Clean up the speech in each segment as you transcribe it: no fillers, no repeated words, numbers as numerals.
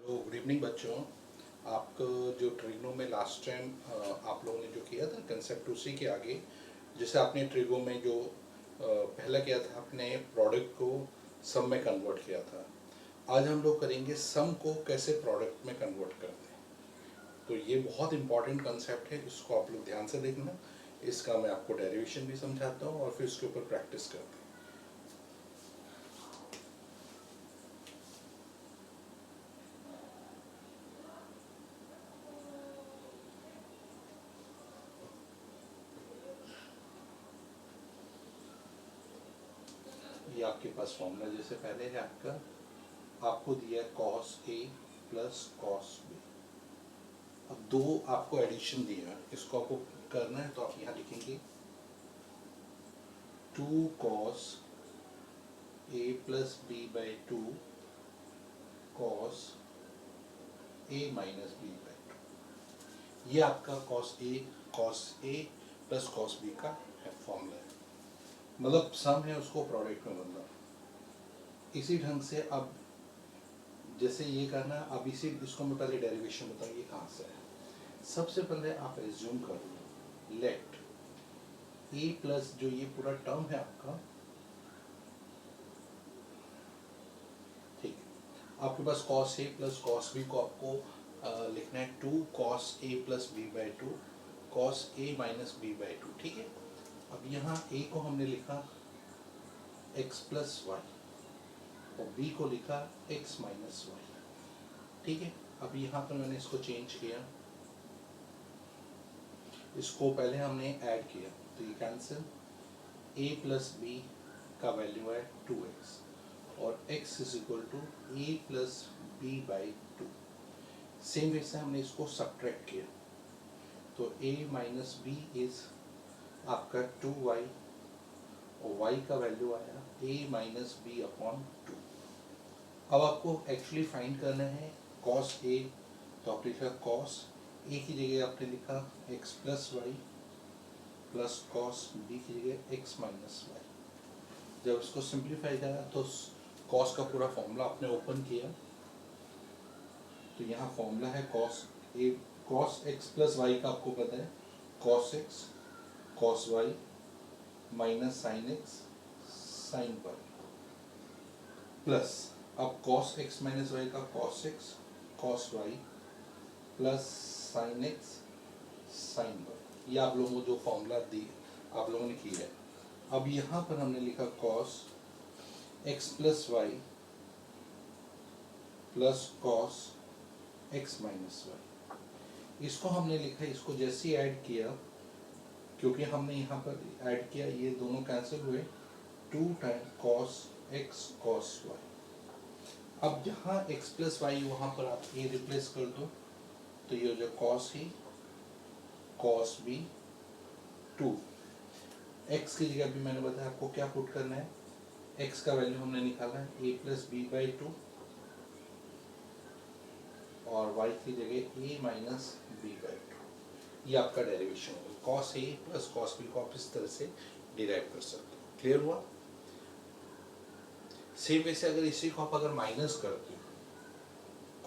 Good evening बच्चों। आपको जो ट्रिगो में लास्ट टाइम आप लोगों ने जो किया था कंसेप्ट उसी के आगे, जैसे आपने ट्रिगो में जो पहला किया था, आपने प्रोडक्ट को सम में कन्वर्ट किया था। आज हम लोग करेंगे सम को कैसे प्रोडक्ट में कन्वर्ट करते हैं। तो ये बहुत इंपॉर्टेंट कंसेप्ट है, इसको आप लोग ध्यान से देखना। इसका मैं आपको डेरिवेशन भी समझाता हूँ और फिर उसके ऊपर प्रैक्टिस करते हैं। ये आपके पास फॉर्मूला जैसे पहले है आपको दिया है cos A plus cos B. अब दो आपको एडिशन दिया है, इसको आपको करना है तो आप यहाँ लिखेंगे 2 cos a plus B by 2 cos a minus B by 2। ये आपका cos a plus cos b का फॉर्मूला है, मतलब सम है उसको प्रोडक्ट में बदलना। इसी ढंग से अब जैसे ये करना, अब इसी इसको मैं पहले डेरिवेशन बताऊँ ये कहाँ से है। सबसे पहले आप एज्यूम कर लो लेट ए प्लस जो ये पूरा टर्म है आपका, ठीक है, आपके पास cos a plus cos b को आपको लिखना है 2 cos a plus b by 2 cos a minus b by 2। ठीक है, अब यहाँ a को हमने लिखा x प्लस वाई और b को लिखा x माइनस वाई। ठीक है, अब यहाँ पर मैंने इसको चेंज किया, इसको पहले हमने ऐड किया तो ये कैंसिल, a प्लस बी का वैल्यू है 2x और x is equal to A plus B by 2। Same way से हमने इसको सब्ट्रैक्ट किया तो a माइनस बी इज आपका 2y और y का वैल्यू आया a माइनस बी अपॉन 2। अब आपको एक्चुअली फाइंड करना है cos a, तो आपने लिखा cos a की जगह आपने लिखा x plus y plus cos b की जगह x माइनस वाई। जब इसको सिंप्लीफाई करा तो cos का पूरा फॉर्मूला आपने ओपन किया तो यहाँ फॉर्मूला है cos x प्लस वाई का आपको पता है cos x cos y minus sine x sine y plus अब cos x माइनस वाई का cos x cos y plus sine x sine y। ये आप लोगों को जो फॉर्मूला दी आप लोगों ने किया है। अब यहाँ पर हमने लिखा cos x plus y plus cos x minus y, इसको हमने लिखा, इसको जैसे ही ऐड किया, क्योंकि हमने यहाँ पर ऐड किया ये दोनों कैंसिल हुए, 2 time cos x cos y। अब जहाँ x प्लस वाई वहाँ पर आप a रिप्लेस कर दो तो ये हो जाए cos a cos b 2। x की जगह भी मैंने बताया आपको क्या पुट करना है, x का वैल्यू हमने निकाला है a प्लस बी बाई 2 और y की जगह a माइनस बी बाई 2। ये आपका डेरिवेशन होगा, cos a plus cos b को आप इस तरह से डिराइव कर सकते हो। क्लियर हुआ? सेम वे से अगर इसी को आप अगर माइनस करते हो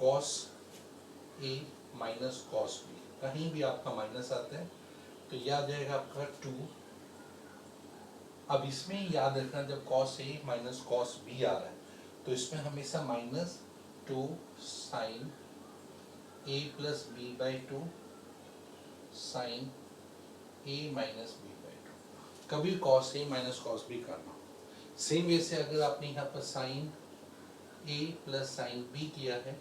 cos a minus cos b, कहीं भी आपका माइनस आता है तो यह आ जाएगा आपका 2। अब इसमें याद रखना जब cos a minus cos b आ रहा है तो इसमें हमेशा minus 2 sine a plus B by 2 sine a minus B by 2, कभी cos a minus cos b करना। सेम वे से अगर आपने यहाँ पर sine a plus sine b किया है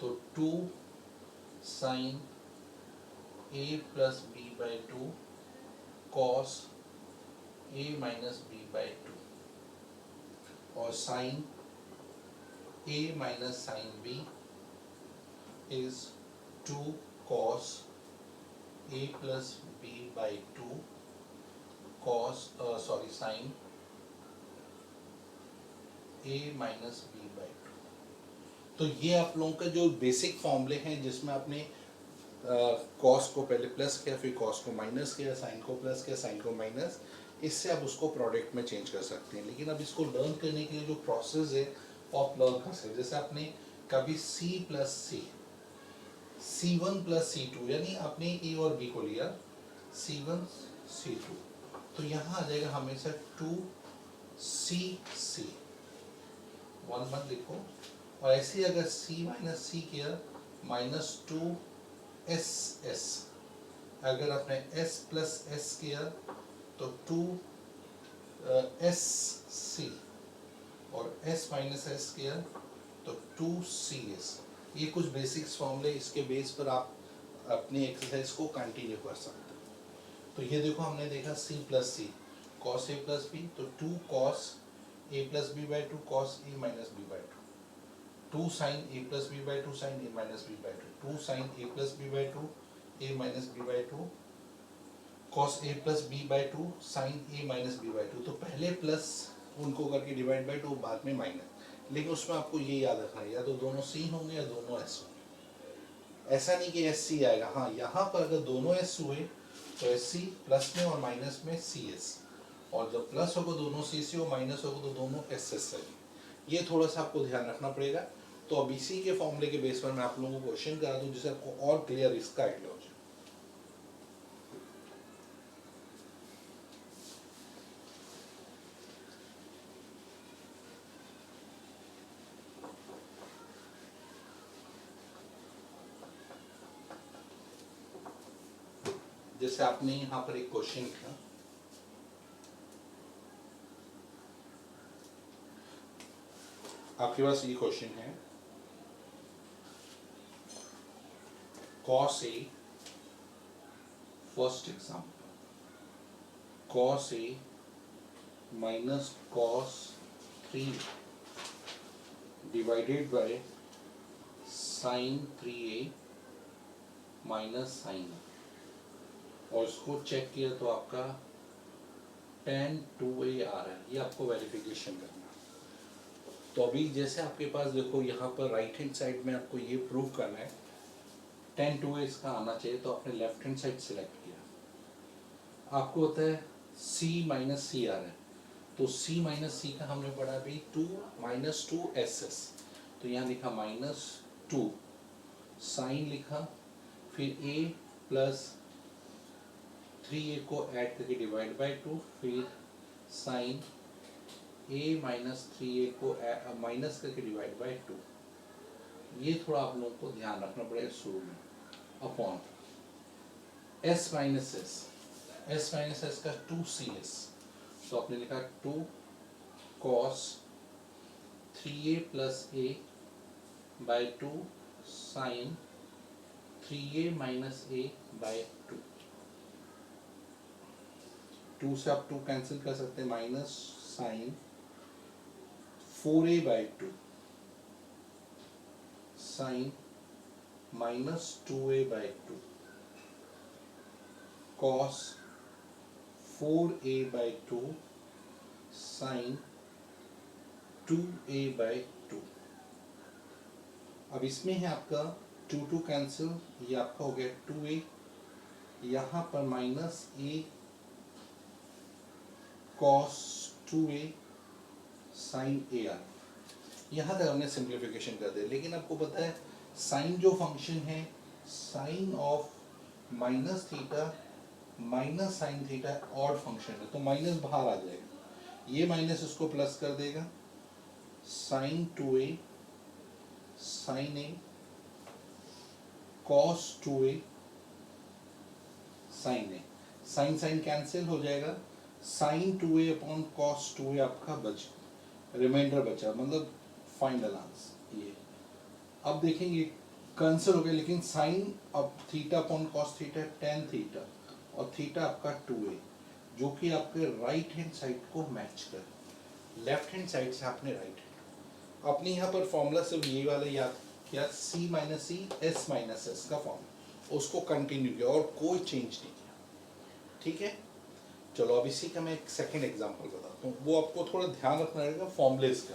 तो 2 sine a plus B by 2 cos a minus B by 2 और sine a minus sine b is 2 cos a plus b by 2 sin a minus b by 2। तो ये आप लोगों का जो बेसिक फॉर्मूले हैं जिसमें आपने cos को पहले प्लस किया, फिर cos को माइनस किया, साइन को प्लस किया, साइन को माइनस, इससे आप उसको प्रोडक्ट में चेंज कर सकते हैं। लेकिन अब इसको लर्न करने के लिए जो प्रोसेस है वो आप लर्न कर सकते हैं। जैसे आपने कभी C plus C, C1 plus C2, यानी आपने A और B को लिया C1 C2, तो यहाँ आ जाएगा हमेशा 2C, 1 मत लिखो, और ऐसे अगर C माइनस C किया -2SS, अगर आपने S प्लस S किया तो 2SC, और S माइनस S किया तो 2CS। ये कुछ बेसिक्स फॉर्मूले, इसके बेस पर आप अपनी एक्सरसाइज को कंटिन्यू कर सकते हो। तो ये देखो हमने देखा C plus C, cos A plus B, तो 2 cos A plus B by 2 cos A minus B by 2, 2 sine A plus B by 2 sine A minus B by 2, 2 sine A plus B by 2 A minus B by 2 cos A plus B by 2 sine A minus B by 2। तो पहले plus उनको करके divide by 2, बाद में minus, लेकिन उसमें आपको ये याद रखना है या तो दोनों C होंगे या दोनों S होंगे, ऐसा नहीं कि SC आएगा। हाँ, यहाँ पर अगर दोनों S हुए तो SC प्लस में और माइनस में CS, और जब प्लस होगा दोनों CC और माइनस होगा तो दोनों SS आएगी। ये थोड़ा सा आपको ध्यान रखना पड़ेगा। तो अब इसी के फॉर्मूले के बेस पर मैं आप लोगों को क्वेश्चन करा दूँ जिससे आपको और क्लियर इसका आइडिया हो जाए। जैसे आपने यहाँ पर एक क्वेश्चन किया, आपके पास ये क्वेश्चन है, cos A, first example, cos A minus cos 3 divided by sin 3A minus sin, और इसको चेक किया तो आपका tan 2A आ रहा है। ये आपको वेरिफिकेशन करना है। तो अभी जैसे आपके पास देखो यहाँ पर राइट हैंड साइड में आपको ये प्रूव करना है tan 2A इसका आना चाहिए, तो आपने लेफ्ट हैंड साइड सिलेक्ट किया। आपको होता है C माइनस C आ रहा है, तो C माइनस C का हमने पढ़ा अभी 2 माइनस 2SS, तो यहाँ लिखा -2, साइन लिखा, फिर A प्लस 3A को ऐड करके डिवाइड बाय 2, फिर साइन A माइनस 3A को माइनस करके डिवाइड बाय 2। ये थोड़ा आप लोगों को ध्यान रखना पड़ेगा शुरू में। अपॉन S माइनस S का 2CS, तो आपने लिखा 2 cos 3A plus A by 2 sine 3A minus A by 2। 2 से आप 2 कैंसिल कर सकते हैं, minus sine 4A by 2 sine minus 2A by 2 cos 4A by 2 sine 2A by 2। अब इसमें है आपका 2 कैंसिल, ये आपका हो गया 2A, यहाँ पर minus A cos 2A sin AR। यहाँ तक हमने सिंप्लीफिकेशन कर दिया, लेकिन आपको पता है साइन जो फंक्शन है, sine of minus theta minus sine theta odd function है, तो माइनस बाहर आ जाएगा, ये माइनस इसको प्लस कर देगा, sine 2A sine A cos 2A sine A, sine sine cancel हो जाएगा, sign 2A upon cos 2A आपका बच, रिमाइंडर बचा, मतलब फाइनल आंसर ये। अब देखेंगे कैंसिल हो गया, लेकिन साइन अब theta upon cos theta tan theta, और थीटा आपका 2A, जो कि आपके राइट हैंड साइड को मैच कर, लेफ्ट हैंड साइड से आपने राइट हैंड, अपने यहाँ पर फॉर्मूला सिर्फ ये वाला याद किया, C minus C S minus S का फॉर्मूला, उसको कंटिन्यू किया और कोई चेंज नहीं किया। ठीक है, चलो अब इसी का मैं एक सेकेंड एग्जांपल बताता हूँ, वो आपको थोड़ा ध्यान रखना रहेगा फॉर्मूलेस का।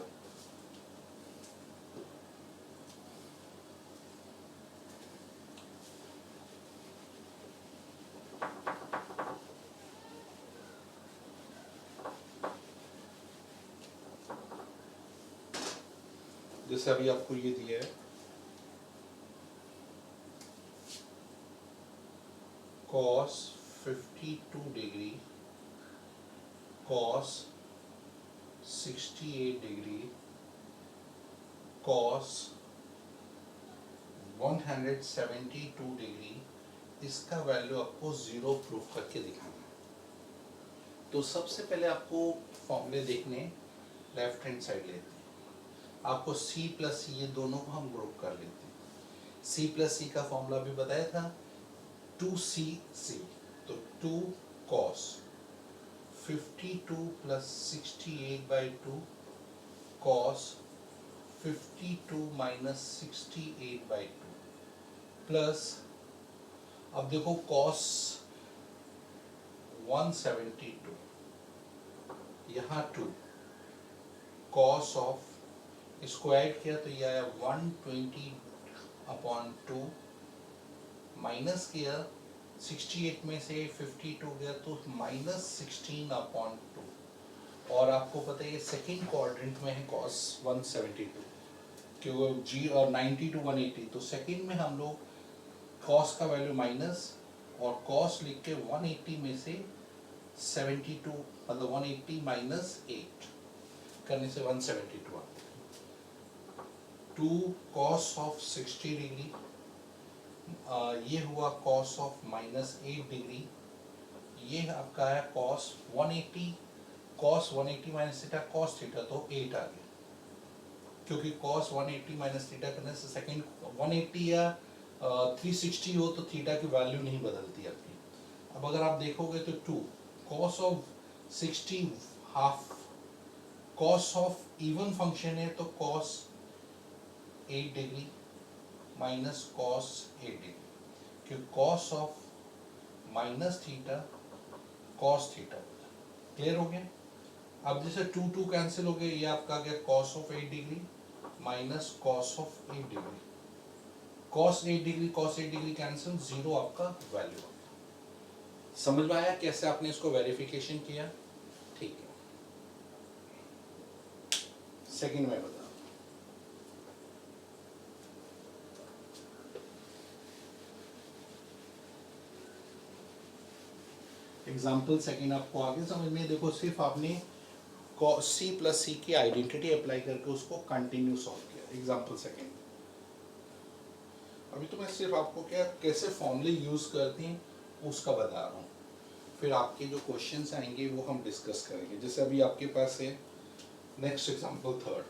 जैसे अभी आपको ये दिया है cos 52 degree cos 68 degree cos 172 degree, इसका वैल्यू आपको 0 प्रूफ करके दिखाना है। तो सबसे पहले आपको फॉर्मूले देखने, लेफ्ट हैंड साइड लेते हैं। आपको c प्लस ये दोनों को हम ग्रुप कर लेते हैं। c प्लस सी का फॉर्मूला भी बताया था 2cc, तो 2 cos 52 plus 68/2 cos 52 minus 68/2 plus, अब देखो cos 172, यहाँ 2 cos ऑफ, इसको ऐड किया तो ये आया 120/2, माइनस किया 68 में से 52 गया तो माइनस 16/2, और आपको पता है ये सेकेंड क्वाड्रेंट में है cos 172 क्योंकि जी और 90 to 180, तो सेकेंड में हम लोग cos का वैल्यू माइनस और cos लिख के 180 में से 72 मतलब 180 माइनस 8 करने से 172 आता है। 2 cos ऑफ 60 डिग्री, ये हुआ cos ऑफ माइनस 8 डिग्री, ये आपका है cos 180 minus theta cos theta, तो 8 आ गया, क्योंकि cos 180 माइनस थीटा करने से सेकेंड 180 या 360 हो तो थीटा की वैल्यू नहीं बदलती आपकी। अब अगर आप देखोगे तो 2 cos of 60 half, cos of even function है तो cos 8 degree minus cos 8 degree, क्योंकि cos of minus theta cos theta. Clear हो गया? अब जैसे 2 कैंसिल हो गए, ये आपका आ गया cos of 8 degree minus cos of 8 degree, cos 8 degree cancel, 0 आपका वैल्यू। समझ में आया कैसे आपने इसको वेरिफिकेशन किया? ठीक है, सेकंड में बता। एग्जाम्पल सेकंड आपको आगे समझ में, देखो सिर्फ आपने c प्लस सी की आइडेंटिटी अप्लाई करके उसको कंटिन्यू सॉल्व किया। एग्जाम्पल सेकंड, अभी तो मैं सिर्फ आपको क्या कैसे फॉर्मूले यूज करते हैं उसका बता रहा हूँ, फिर आपके जो क्वेश्चंस आएंगे वो हम डिस्कस करेंगे। जैसे अभी आपके पास है next example third,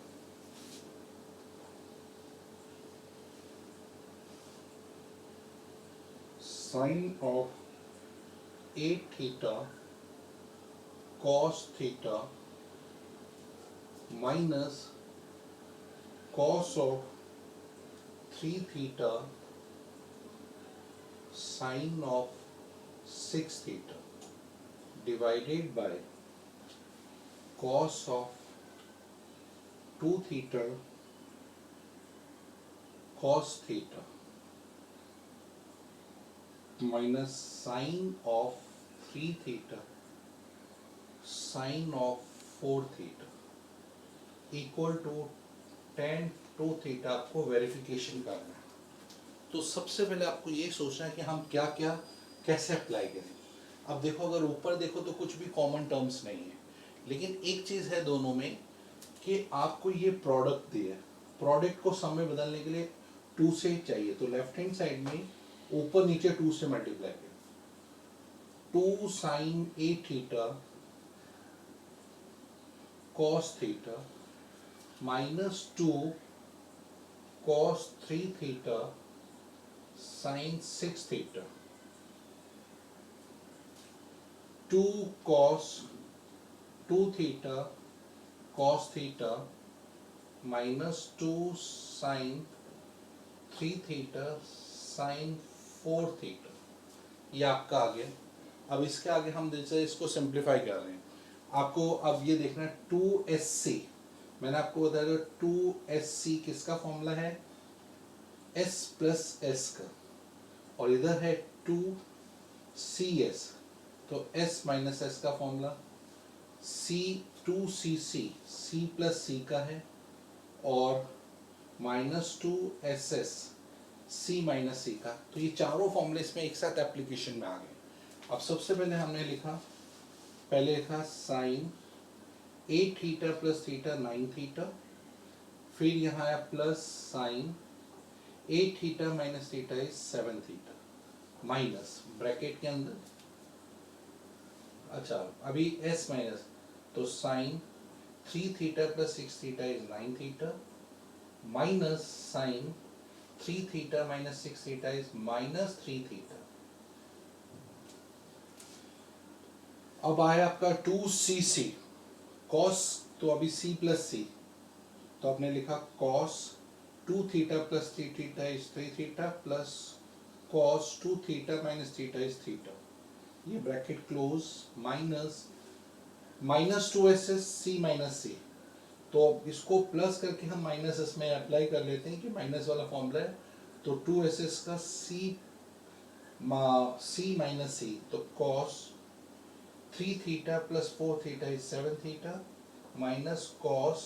sine of 8 theta cos theta minus cos of 3 theta sin of 6 theta divided by cos of 2 theta cos theta minus sin of 3 theta sin of 4 theta equal to tan 2 theta आपको verification करना है। तो सबसे पहले आपको ये सोचना है कि हम क्या क्या कैसे अप्लाई करें। अब देखो, अगर ऊपर देखो तो कुछ भी कॉमन टर्म्स नहीं है, लेकिन एक चीज़ है दोनों में कि आपको ये प्रोडक्ट दिया है, प्रोडक्ट को सम में बदलने के लिए 2 से चाहिए, तो लेफ्ट हैंड साइड में ऊपर नीचे 2 से मल्टीप्लाई करें। 2 sine 8 theta cos theta minus 2 cos 3 theta sin 6 theta, 2 cos 2 theta cos theta minus 2 sin 3 theta sin 4 theta, ये आपका आ गया। अब इसके आगे हम जैसे इसको सिंप्लीफाई कर रहे हैं, आपको अब ये देखना है 2sc, मैंने आपको बताया 2sc किसका फॉर्मूला है, s प्लस s का, और इधर है 2cs, तो s माइनस s का formula, c 2cc c plus c का है, और minus 2ss c minus c का, तो ये चारों फॉर्मूले इसमें एक साथ एप्लीकेशन में आ गए। अब सबसे पहले हमने लिखा, पहले लिखा sine 8 theta plus theta 9 theta, फिर यहाँ आया plus sine 8 theta minus theta is 7 theta, minus bracket के अंदर, अच्छा अभी एस माइनस, तो sine 3 theta plus 6 theta is 9 theta, minus sine 3 theta minus 6 theta is minus 3 theta. अब आया आपका 2cc cos, तो अभी c प्लस सी, तो आपने लिखा cos 2 theta plus 3 theta is 3 theta plus cos 2 theta minus theta is theta, ये bracket close, minus minus 2ss c minus c, तो इसको प्लस करके हम माइनस एस में अप्लाई कर लेते हैं कि माइनस वाला फॉर्मूला है, तो 2ss का c माइनस सी, तो cos 3 theta plus 4 theta is 7 theta minus cos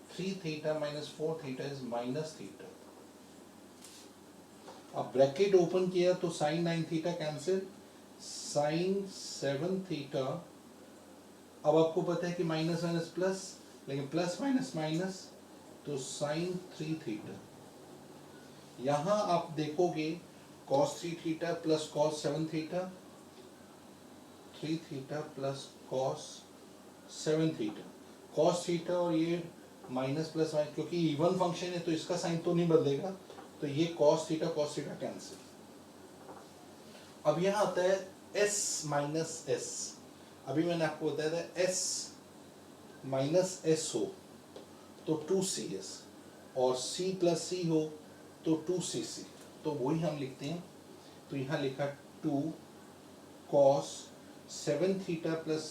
3 theta minus 4 theta is minus theta. अब ब्रैकेट ओपन किया तो sine 9 theta cancel, sine 7 theta, अब आपको पता है कि माइनस माइनस प्लस, लेकिन प्लस माइनस माइनस, तो साइन 3 थीटा। यहाँ आप देखोगे cos 3 theta plus cos 7 theta, 3 theta plus cos 7 theta, cos theta और ये माइनस प्लस माइनस, क्योंकि इवन फंक्शन है तो इसका साइन तो नहीं बदलेगा, तो ये cos थीटा कैंसिल। अब यहाँ आता है s माइनस एस, अभी मैंने आपको बताया था s माइनस एस हो तो 2cs और c प्लस c हो तो 2cc, तो वही हम लिखते हैं, तो यहाँ लिखा 2 cos 7 theta plus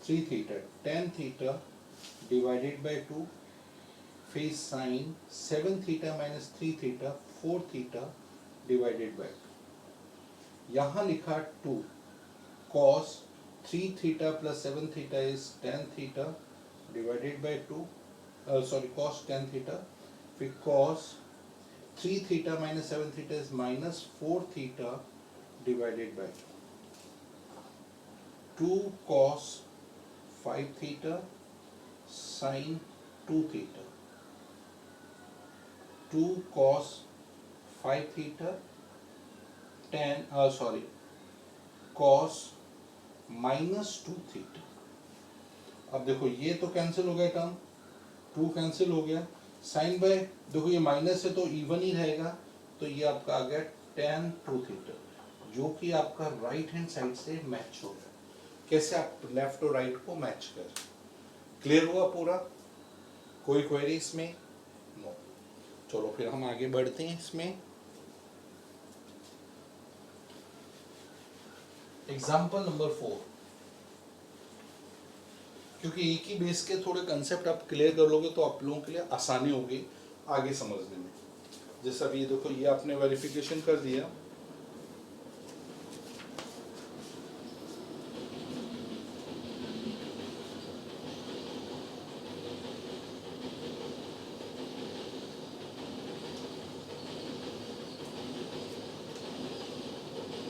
3 theta tan theta divided by 2, फिर sine 7 theta minus 3 theta 4 theta divided by 2, यहाँ लिखा 2 cos 3 theta plus 7 theta is tan theta divided by 2, sorry cos tan theta, फिर cos 3 theta minus 7 theta is minus 4 theta divided by 2 cos 5 theta sin 2 theta, 2 cos 5 theta tan cos minus 2 theta. अब देखो ये तो cancel हो गया term, 2 cancel हो गया, sign bye, देखो ये माइनस है तो इवन ही रहेगा, तो ये आपका आ गया tan 2 थीटा, जो कि आपका राइट हैंड साइड से मैच हो गया। कैसे आप लेफ्ट और राइट को मैच कर, क्लियर हुआ पूरा, कोई क्वेरी इसमें? नो। चलो फिर हम आगे बढ़ते हैं इसमें। एग्जाम्पल नंबर 4, क्योंकि एक ही बेस के थोड़े कंसेप्ट आप क्लियर कर लोगे तो आप लोगों के लिए आसानी होगी आगे समझने में। जैसे अभी देखो ये आपने वेरिफिकेशन कर दिया,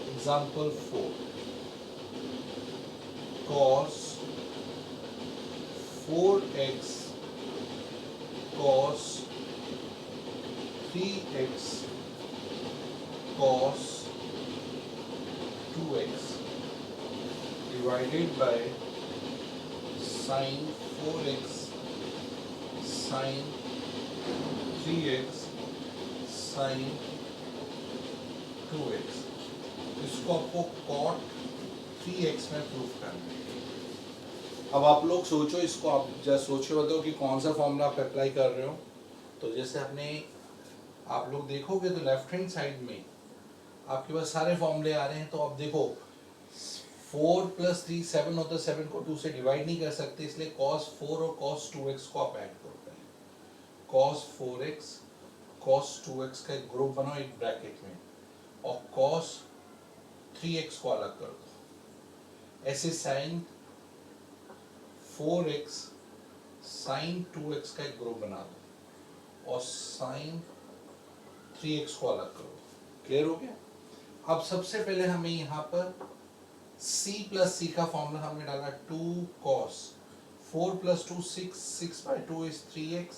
example 4, cos 4x cos 3x cos 2x divided by sin 4x sin 3x sin 2x, इसको आपको cot 3x में प्रूफ करना है। अब आप लोग सोचो, इसको आप जब सोचे होते हो कि कौन सा फॉर्मूला आप अप्लाई कर रहे हो, तो जैसे आप लोग देखोगे तो लेफ्ट हैंड साइड में आपके पास सारे फॉर्मूले आ रहे हैं, तो आप देखो 4 प्लस 3 7 होता है, 7 को 2 से डिवाइड नहीं कर सकते, इसलिए cos 4 और cos 2x को आप ऐड करो पहले, cos 4x cos 2x का एक ग्रुप बनाओ एक ब्रैकेट में, और cos 3x को अलग कर दो, ऐसे sin 4x sin 2x का एक ग्रुप बना दो और sin 3x को अलग करो। क्लियर हो गया? अब सबसे पहले हमें यहाँ पर c प्लस सी का फॉर्मूला हमने डाला 2 cos 4 plus 2 6 6 by 2 is 3x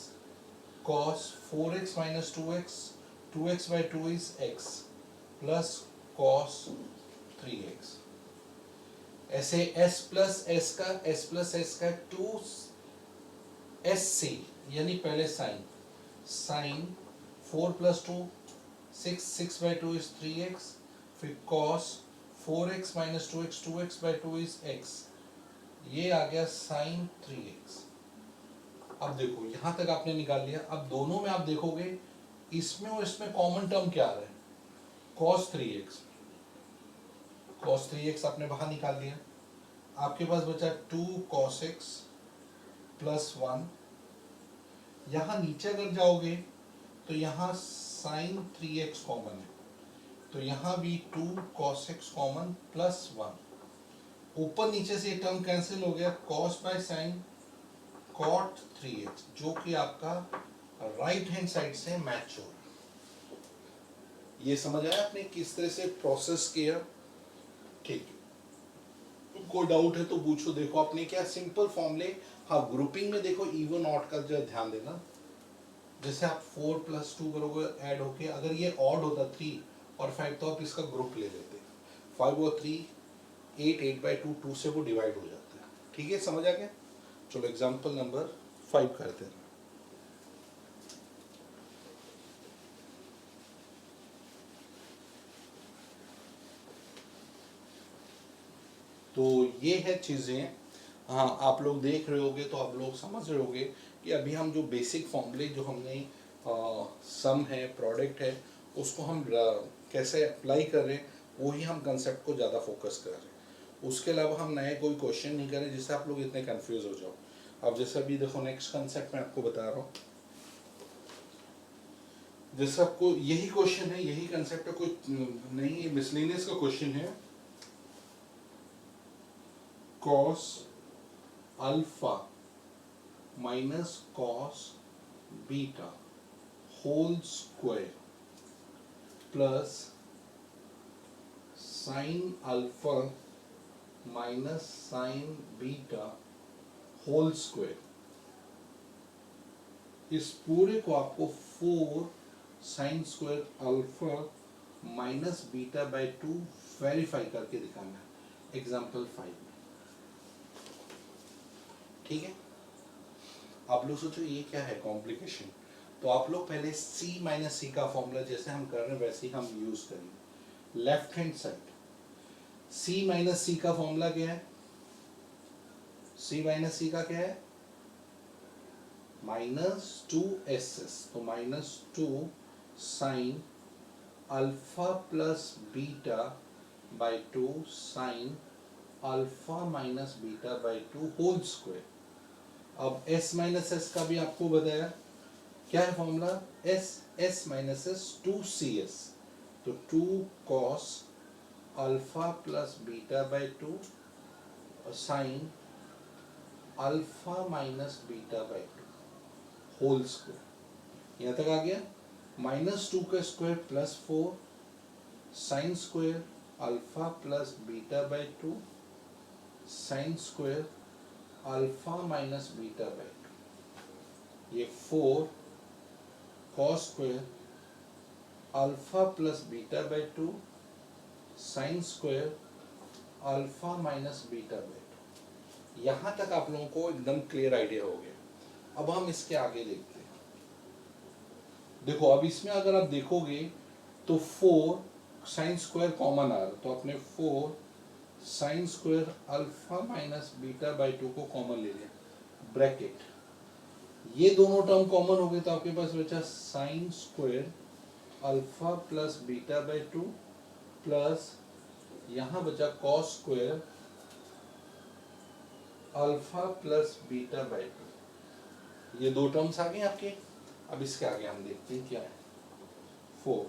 cos 4x minus 2x 2x by 2 is x plus cos 3x। ऐसे s प्लस s का 2sc यानी पहले sign 4 plus 2 6 by 2 is 3x फिर cos 4x minus 2x 2x by 2 is x, ये आ गया sign 3x। अब देखो यहां तक आपने निकाल लिया। अब दोनों में आप देखोगे इसमें और इसमें कॉमन टर्म क्या आ रहा है, cos 3x। cos 3x आपने बाहर निकाल लिया, आपके पास बचा 2 cos x प्लस 1। यहाँ नीचे अगर जाओगे तो यहाँ साइन 3x कॉमन है, तो यहाँ भी 2 cos x कॉमन प्लस 1। ऊपर नीचे से टर्म कैंसिल हो गया, cos by sine cot 3x, जो कि आपका राइट हैंड साइड से मैच हो रहा है। ये समझ आया आपने किस तरह से प्रोसेस किया? ठीक है, कोई डाउट है तो पूछो। देखो आपने क्या सिंपल फॉर्मूले, हाँ ग्रुपिंग में देखो इवन ऑड का जो ध्यान देना, जैसे आप 4 प्लस 2 करोगे ऐड होके, अगर ये ऑड होता 3 और 5 तो आप इसका ग्रुप ले लेते, 5 और 3 8 8 by 2 2 से वो डिवाइड हो जाता है। ठीक है, समझ आ गया? चलो एग्जांपल नंबर 5 करते हैं। तो ये है चीज़ें, हाँ आप लोग देख रहे होगे तो आप लोग समझ रहे होगे कि अभी हम जो बेसिक फॉर्मूले जो हमने सम है प्रोडक्ट है उसको हम कैसे अप्लाई कर रहे हैं, वही हम कंसेप्ट को ज़्यादा फोकस कर रहे हैं। उसके अलावा हम नए कोई क्वेश्चन नहीं करें जिससे आप लोग इतने कंफ्यूज हो जाओ। अब जैसे अभी देखो नेक्स्ट कंसेप्ट मैं आपको बता रहा हूँ, जैसे आपको यही क्वेश्चन है, यही कंसेप्ट है, कोई नहीं मिसलेनियस का क्वेश्चन है। cos alpha minus cos beta whole square plus sine alpha minus sine beta whole square, इस पूरे को आपको 4 sine square alpha minus beta by 2 verify करके दिखाना है एग्जाम्पल 5 में। ठीक है, आप लोग सोचो ये क्या है कॉम्प्लिकेशन, तो आप लोग पहले c माइनस सी का फॉर्मूला जैसे हम कर रहे हैं वैसे ही हम यूज करेंगे। Left hand side c minus c का फॉर्मूला क्या है, c माइनस सी का क्या है -2ss, तो -2 sine alpha plus beta by 2 sine alpha minus beta by 2 whole square. अब s माइनस एस का भी आपको बताया क्या है formula, s minus S 2cs, तो 2 cos alpha plus beta by 2 sine alpha minus beta by 2 whole square. यहाँ तक आ गया, -2 का square plus 4 sine square alpha plus beta by 2 sine square alpha minus beta by 2, ये 4 cos square alpha plus beta by 2 sine square alpha minus beta by 2। यहाँ तक आप लोगों को एकदम क्लियर आइडिया हो गया। अब हम इसके आगे देखते हैं। देखो अब इसमें अगर आप देखोगे तो 4 साइन स्क्वायर कॉमन आ रहा, तो आपने 4 sine square alpha minus beta by 2 को कॉमन ले लिया, ब्रैकेट, ये दोनों टर्म कॉमन हो गए तो आपके पास बचा sign square alpha plus beta by 2 plus यहाँ बचा cos square alpha plus beta by 2। ये दो टर्म्स आ गए आपके। अब इसके आगे हम देखते हैं क्या है, 4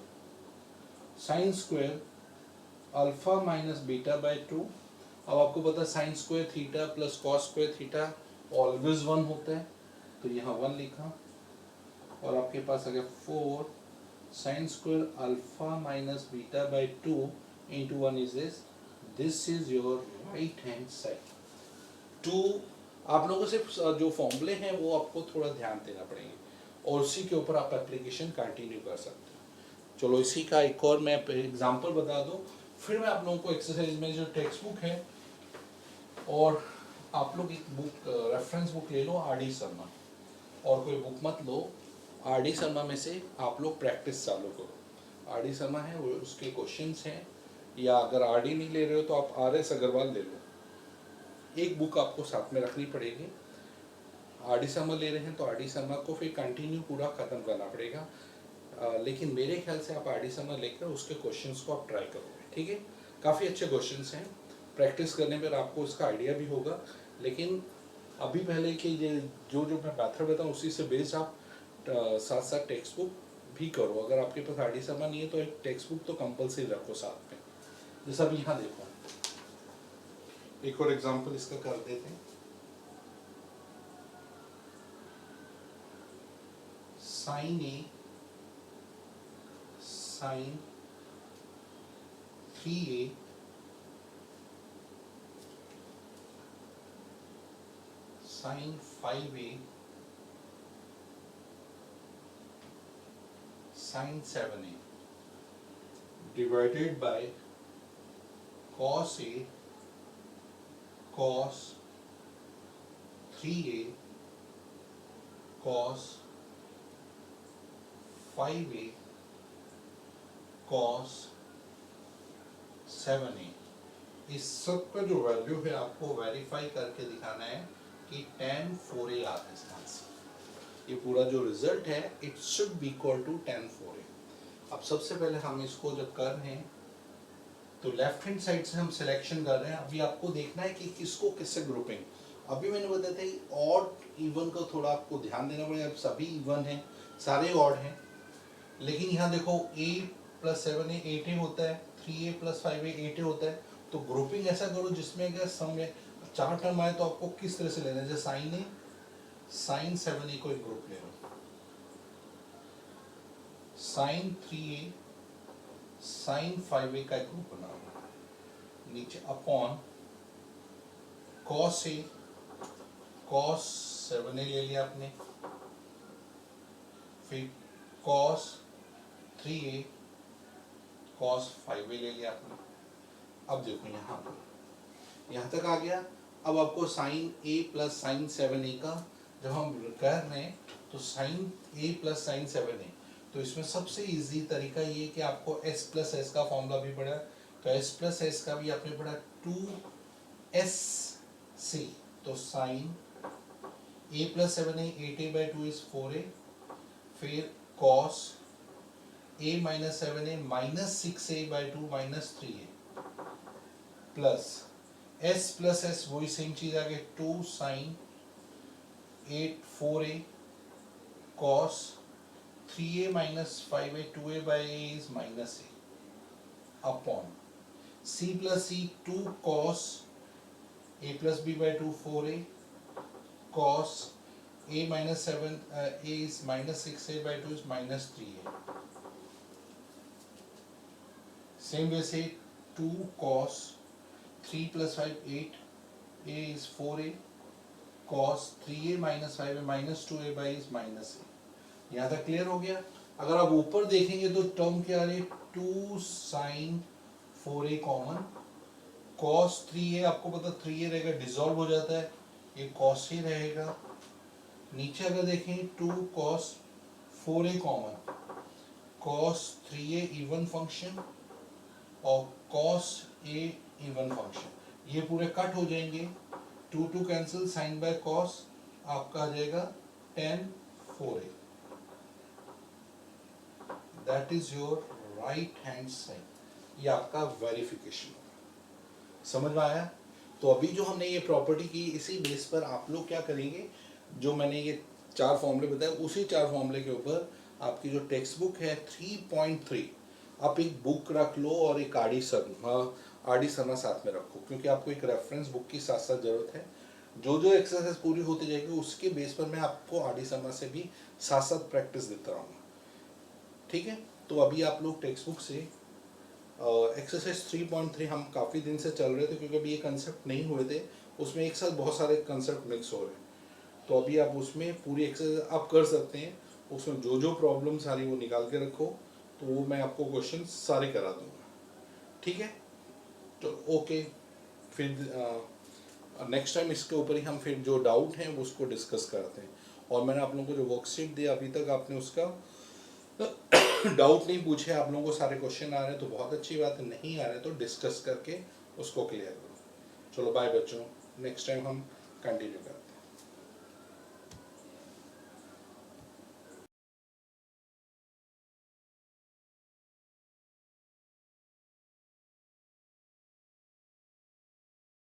sine square alpha minus beta by 2। अब आपको पता है sine square theta plus cos square theta always 1 होता है, तो यहाँ 1 लिखा। और आपके पास आ गया 4 sine square alpha minus beta by 2 into 1 is this, this is your right hand side. टू आप लोगों को सिर्फ जो फॉर्मूले हैं वो आपको थोड़ा ध्यान देना पड़ेंगे और उसी के ऊपर आप एप्लीकेशन कंटिन्यू कर सकते हैं। चलो इसी का एक और मैं एग्जांपल बता दूं, फिर मैं आप लोगों को एक्सरसाइज में जो टेक्स्ट बुक है और आप लोग एक बुक रेफरेंस बुक ले लो आर.डी. शर्मा, और कोई बुक मत लो, आर.डी. शर्मा में से आप लोग प्रैक्टिस चालू करो। आर.डी. शर्मा है वो, उसके क्वेश्चंस हैं, या अगर आर.डी. नहीं ले रहे हो तो आप आर.एस. अग्रवाल ले लो। एक बुक आपको साथ में रखनी पड़ेगी। आर.डी. शर्मा ले रहे हैं तो आर.डी. शर्मा को फिर कंटिन्यू पूरा ख़त्म करना पड़ेगा, लेकिन मेरे ख्याल से आप आर.डी. शर्मा लेकर उसके क्वेश्चंस को आप ट्राई करोगे, ठीक है। काफ़ी अच्छे क्वेश्चंस हैं, प्रैक्टिस करने पर आपको इसका आइडिया भी होगा। लेकिन अभी पहले कि ये जो जो मैं मेथड बताऊँ उसी से बेस्ड आप साथ साथ टेक्स्ट बुक भी करो। अगर आपके पास आर.डी. शर्मा नहीं है तो एक टेक्स्ट बुक तो कंपलसरी रखो साथ में। जैसा अभी यहाँ देखो, एक और एग्जांपल इसका कर देते हैं। Sine A sine 3a sine 5a sine 7a divided by cos a cos 3a cos 5a cos 7a। इस सब का जो वैल्यू है आपको वेरीफाई करके दिखाना है कि tan 4a आता है इसका आंसर। ये पूरा जो रिजल्ट है it should be equal to tan 4a। अब सबसे पहले हम इसको जब कर रहे हैं तो लेफ्ट हैंड साइड से हम सिलेक्शन कर रहे हैं। अभी आपको देखना है कि किसको किससे ग्रुपिंग। अभी मैंने बताया था कि ऑड इवन का थोड़ा आपको ध्यान देना पड़ेगा। अब सभी इवन हैं, सारे ऑड हैं, लेकिन यहाँ देखो a + 7a 8a होता है, 3a + 5a 8a होता है। तो ग्रुपिंग ऐसा करो जिसमें अगर सम में 4 टर्म आए तो आपको किस तरह से लेना है। जैसे साइन a साइन 7a को एक ग्रुप ले लो, साइन 3a साइन 5a का एक ग्रुप बना लो, नीचे upon cos a cos 7a ले लिया आपने, फिर cos 3a cos 5a ले लिया आपने। अब देखो यहाँ तक आ गया। अब आपको साइन a + साइन 7a का जब हम कर रहे हैं तो साइन a + साइन 7a, तो इसमें सबसे इजी तरीका ये कि आपको s + s का फॉर्मूला भी पढ़ा, तो s + s का भी आपने पढ़ा 2sc। तो sign a + 7a 8a/2 is 4a, फिर cos a - 7a - 6a/2 - 3a plus s + s वही सेम चीज आ गई 2 साइन 4a cos 3a - 5a 2a/a is -a upon c + c 2 cos a + b/2 4a cos a - 7a is -6a/2 is -3a। Same वैसे 2 cos 3 + 5 8a is 4a cos 3a - 5a -2a/a is -a। यहाँ तक clear हो गया। अगर आप ऊपर देखेंगे तो टर्म क्या आ रही है 2 sin 4a common, cos 3a आपको पता 3a रहेगा डिसॉल्व हो जाता है, ये cos ही रहेगा। नीचे अगर देखें 2 cos 4a common, cos 3a even function और cos a इवन फंक्शन, ये पूरे कट हो जाएंगे, 2 कैंसिल, साइन बाय cos आपका आ जाएगा tan 4a। That is your right hand side. ये आपका वेरिफिकेशन होगा। समझ में आया? तो अभी जो हमने ये प्रॉपर्टी की इसी बेस पर आप लोग क्या करेंगे, जो मैंने ये 4 फॉर्मूले बताए उसी 4 फॉर्मूले के ऊपर आपकी जो टेक्स्ट बुक है 3.3 आप एक बुक रख लो और एक आर.डी. शर्मा साथ में रखो, क्योंकि आपको एक रेफरेंस बुक की साथ साथ जरूरत है। जो जो एक्सरसाइज पूरी होती जाएगी उसके बेस पर मैं आपको आर.डी. शर्मा से भी साथ साथ प्रैक्टिस देता रहूँगा, ठीक है। तो अभी आप लोग टेक्स्ट बुक से एक्सरसाइज 3.3 हम काफ़ी दिन से चल रहे थे क्योंकि अभी ये कंसेप्ट नहीं हुए थे, उसमें एक साथ बहुत सारे कंसेप्ट मिक्स हो रहे हैं। तो अभी आप उसमें पूरी एक्सरसाइज आप कर सकते हैं, उसमें जो जो प्रॉब्लम सारी वो निकाल के रखो, तो वो मैं आपको क्वेश्चन सारे करा दूंगा, ठीक है। तो ओके, फिर नेक्स्ट टाइम इसके ऊपर ही हम फिर जो डाउट हैं वो उसको डिस्कस करते हैं। और मैंने आप लोगों को जो वर्कशीट दी अभी तक आपने उसका डाउट नहीं पूछे, आप लोगों को सारे क्वेश्चन आ रहे हैं तो बहुत अच्छी बात है, नहीं आ रहे तो डिस्कस करके उसको क्लियर करो। चलो बाय बच्चों, नेक्स्ट टाइम हम कंटिन्यू करते हैं।